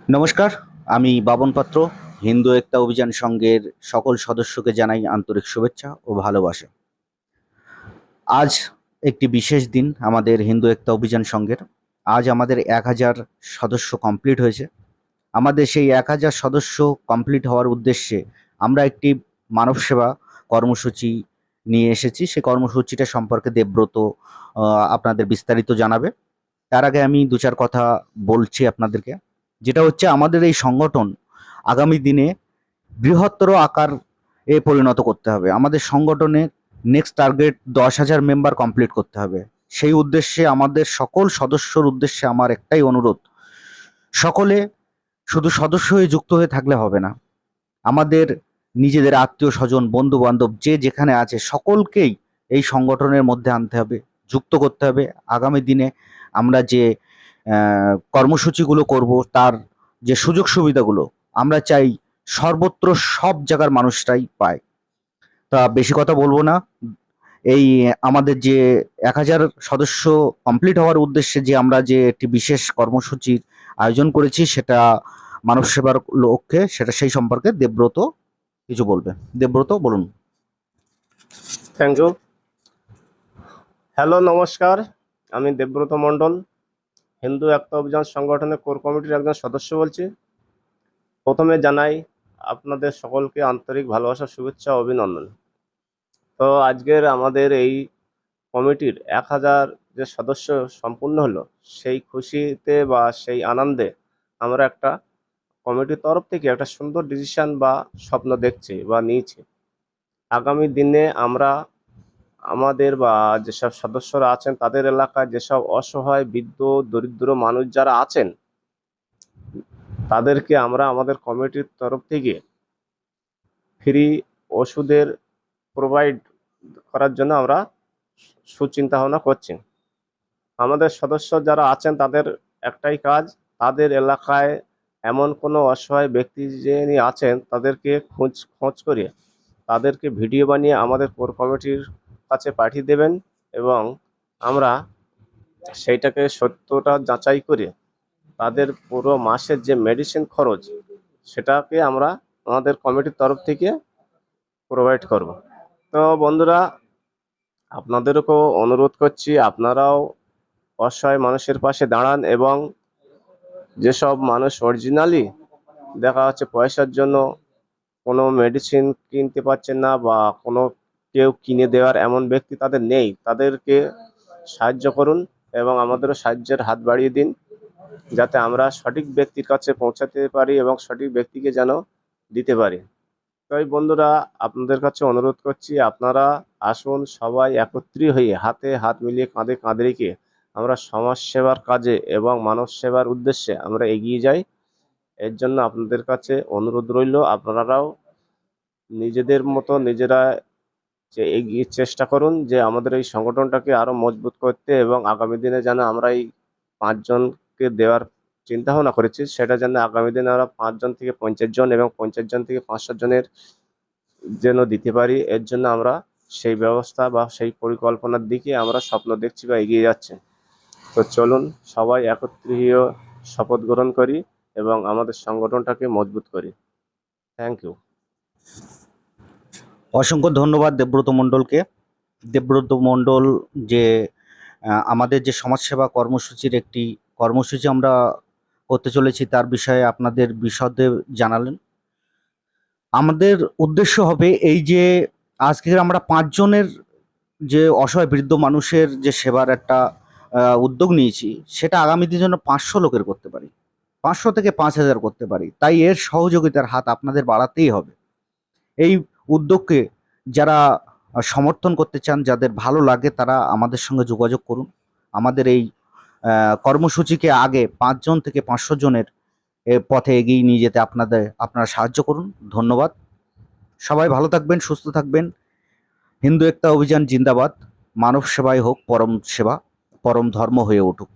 নমস্কার, আমি বাবন পাত্র। হিন্দু একতা অভিযান সংঘের সকল সদস্যকে জানাই আন্তরিক শুভেচ্ছা ও ভালোবাসা। আজ একটি বিশেষ দিন আমাদের হিন্দু একতা অভিযান সংঘের। আজ আমাদের 1000 সদস্য কমপ্লিট হয়েছে। আমাদের সেই 1000 সদস্য কমপ্লিট হওয়ার উদ্দেশ্যে আমরা একটি মানব সেবা কর্মসূচি নিয়ে এসেছি। সেই কর্মসূচিটা সম্পর্কে দেবব্রত আপনাদের বিস্তারিত জানাবে। তার আগে আমি দু চার কথা বলছি আপনাদেরকে। যেটা হচ্ছে, আমাদের এই সংগঠন আগামী দিনে বৃহত্তর আকার পরিণত করতে হবে। আমাদের সংগঠনের নেক্সট টার্গেট 10,000 মেম্বার কমপ্লিট করতে হবে। সেই উদ্দেশ্যে আমাদের সকল সদস্যর উদ্দেশ্যে আমার একটাই অনুরোধ, সকলে শুধু সদস্য হয়ে যুক্ত হয়ে থাকলে হবে না। আমাদের নিজেদের আত্মীয় স্বজন, বন্ধু বান্ধব যে যেখানে আছে সকলকেই এই সংগঠনের মধ্যে আনতে হবে, যুক্ত করতে হবে। আগামী দিনে আমরা যে কর্মসূচিগুলো করব, তার যে সুযোগ সুবিধাগুলো আমরা চাই সর্বত্র সব জায়গার মানুষরাই পায়। তা বেশি কথা বলবো না। এই আমাদের যে 1000 সদস্য কমপ্লিট হওয়ার উদ্দেশ্যে যে আমরা যে একটি বিশেষ কর্মসূচির আয়োজন করেছি, সেটা মানব সেবার লক্ষ্যে, সেটা সেই সম্পর্কে দেবব্রত কিছু বলবে। দেবব্রত, বলুন। Thank you. হ্যালো, নমস্কার। আমি দেবব্রত মণ্ডল, হিন্দু একতা অভিযান সংগঠনের কোর কমিটির একজন সদস্য বলছি। প্রথমে জানাই আপনাদের সকলকে আন্তরিক ভালোবাসা, শুভেচ্ছা, অভিনন্দন। তো আজকের আমাদের এই কমিটির 1000 যে সদস্য সম্পূর্ণ হলো, সেই খুশিতে বা সেই আনন্দে আমরা একটা কমিটির তরফ থেকে একটা সুন্দর ডিসিশন বা স্বপ্ন দেখছি বা নিয়েছি। আগামী দিনে আমরা আমাদের বা যেসব সদস্যরা আছেন তাদের এলাকায় যেসব অসহায়, বৃদ্ধ, দরিদ্র মানুষ যারা আছেন, তাদেরকে আমরা আমাদের কমিটির তরফ থেকে ফ্রি ওষুধের প্রোভাইড করার জন্য আমরা সুচিন্তা ভাবনা করছি। আমাদের সদস্য যারা আছেন তাদের একটাই কাজ, তাদের এলাকায় এমন কোনো অসহায় ব্যক্তি যিনি আছেন তাদেরকে খোঁজ করে তাদেরকে ভিডিও বানিয়ে আমাদের কোর কমিটির কাছে পাঠিয়ে দেবেন, এবং আমরা সেইটাকে সত্যটা যাচাই করে তাদের পুরো মাসের যে মেডিসিন খরচ, সেটাকে আমরা আমাদের কমিটির তরফ থেকে প্রোভাইড করব। তো বন্ধুরা, আপনাদেরকেও অনুরোধ করছি, আপনারাও অসহায় মানুষের পাশে দাঁড়ান, এবং যেসব মানুষ অরিজিনালি দেখা যাচ্ছে পয়সার জন্য কোনো মেডিসিন কিনতে পারছেন না বা কোনো কেউ কিনে দেওয়ার এমন ব্যক্তি তাদের নেই, তাদেরকে সাহায্য করুন এবং আমাদেরও সাহায্যের হাত বাড়িয়ে দিন, যাতে আমরা সঠিক ব্যক্তির কাছে পৌঁছাতে পারি এবং সঠিক ব্যক্তিকে যেন দিতে পারি। তাই বন্ধুরা, আপনাদের কাছে অনুরোধ করছি, আপনারা আসুন, সবাই একত্রিত হয়ে হাতে হাত মিলিয়ে কাঁধে কাঁধ রেখে আমরা সমাজ সেবার কাজে এবং মানব সেবার উদ্দেশ্যে আমরা এগিয়ে যাই। এর জন্য আপনাদের কাছে অনুরোধ রইল, আপনারাও নিজেদের মতো নিজেরা যে এগিয়ে চেষ্টা করুন যে আমাদের এই সংগঠনটাকে আরো মজবুত করতে, এবং আগামী দিনে যেন আমরা এই 5 জনকে দেওয়ার চিন্তা ভাবনা করেছি, সেটা যেন আগামী দিনে আমরা 5 জন থেকে 50 জন এবং 50 জন থেকে 500 জনের যেন দিতে পারি। এর জন্য আমরা সেই ব্যবস্থা বা সেই পরিকল্পনার দিকে আমরা স্বপ্ন দেখছি বা এগিয়ে যাচ্ছি। তো চলুন সবাই একত্রিত শপথ গ্রহণ করি এবং আমাদের সংগঠনটাকে মজবুত করি। Thank you. অসংখ্য ধন্যবাদ দেবব্রত মণ্ডলকে। দেবব্রত মণ্ডল যে আমাদের যে সমাজসেবা কর্মসূচির একটি কর্মসূচি আমরা করতে চলেছি, তার বিষয়ে আপনাদের বিশদে জানালেন। আমাদের উদ্দেশ্য হবে এই যে আজকে আমরা 5 জনের যে অসহায় বৃদ্ধ মানুষের যে সেবার একটা উদ্যোগ নিয়েছি, সেটা আগামী দিনের জন্য 500 লোকের করতে পারি, 500 থেকে 5000 করতে পারি। তাই এর সহযোগিতার হাত আপনাদের বাড়াতেই হবে। এই উদ্যোগকে যারা সমর্থন করতে চান, যাদের ভালো লাগে, তারা আমাদের সঙ্গে যোগাযোগ করুন। আমাদের এই কর্মসূচিকে আগে 5 জন থেকে 500 জনের পথে এগিয়ে নিয়ে যেতে আপনারা সাহায্য করুন। ধন্যবাদ। সবাই ভালো থাকবেন, সুস্থ থাকবেন। হিন্দু একতা অভিযান জিন্দাবাদ। মানব সেবাই হোক পরম সেবা, পরম ধর্ম হয়ে উঠুক।